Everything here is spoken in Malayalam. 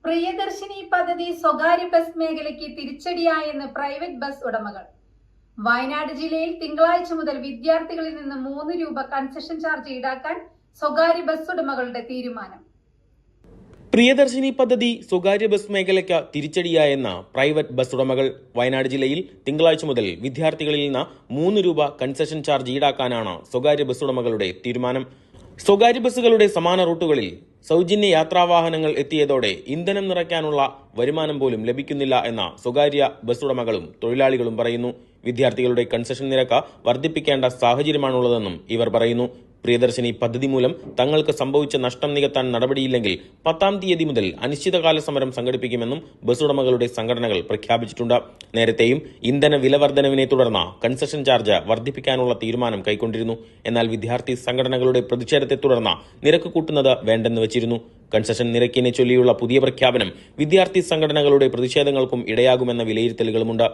പ്രിയദർശിനി പദ്ധതി സ്വകാര്യ ബസ് മേഖലയ്ക്ക് തിരിച്ചടിയായെന്ന് പ്രൈവറ്റ് ബസ് ഉടമകൾ. വയനാട് ജില്ലയിൽ തിങ്കളാഴ്ച മുതൽ വിദ്യാർത്ഥികളിൽ നിന്ന് 3 രൂപ കൺസെഷൻ ചാർജ് ഈടാക്കാൻ സ്വകാര്യ ബസ് ഉടമകളുടെ തീരുമാനം. പ്രിയദർശിനി പദ്ധതി സ്വകാര്യ ബസ് മേഖലയ്ക്ക് തിരിച്ചടിയായെന്ന പ്രൈവറ്റ് ബസ് ഉടമകൾ. വയനാട് ജില്ലയിൽ തിങ്കളാഴ്ച മുതൽ വിദ്യാർത്ഥികളിൽ നിന്ന് 3 രൂപ കൺസെഷൻ ചാർജ് ഈടാക്കാനാണ് സ്വകാര്യ ബസ് ഉടമകളുടെ തീരുമാനം. സ്വകാര്യ ബസ്സുകളുടെ സമാന റൂട്ടുകളിൽ സൗജന്യ യാത്രാവാഹനങ്ങൾ എത്തിയതോടെ ഇന്ധനം നിറയ്ക്കാനുള്ള വരുമാനം പോലും ലഭിക്കുന്നില്ല എന്ന സ്വകാര്യ ബസ് ഉടമകളും തൊഴിലാളികളും പറയുന്നു. വിദ്യാർത്ഥികളുടെ കൺസെഷൻ നിരക്ക് വർദ്ധിപ്പിക്കേണ്ട സാഹചര്യമാണുള്ളതെന്നും ഇവർ പറയുന്നു. പ്രിയദർശിനി പദ്ധതി മൂലം തങ്ങൾക്ക് സംഭവിച്ച നഷ്ടം നികത്താൻ നടപടിയില്ലെങ്കിൽ 10-ാം തീയതി മുതൽ അനിശ്ചിതകാല സമരം സംഘടിപ്പിക്കുമെന്നും ബസ് ഉടമകളുടെ സംഘടനകൾ പ്രഖ്യാപിച്ചിട്ടുണ്ട്. നേരത്തെയും ഇന്ധന വില വർധനവിനെ തുടർന്ന് കൺസെഷൻ ചാർജ് വർദ്ധിപ്പിക്കാനുള്ള തീരുമാനം കൈക്കൊണ്ടിരുന്നു. എന്നാൽ വിദ്യാർത്ഥി സംഘടനകളുടെ പ്രതിഷേധത്തെ തുടർന്ന് നിരക്ക് കൂട്ടുന്നത് വേണ്ടെന്ന് വെച്ചിരുന്നു. കൺസെഷൻ നിരക്കിനെ ചൊല്ലിയുള്ള പുതിയ പ്രഖ്യാപനം വിദ്യാർത്ഥി സംഘടനകളുടെ പ്രതിഷേധങ്ങൾക്കും ഇടയാകുമെന്ന വിലയിരുത്തലുകളുമുണ്ട്.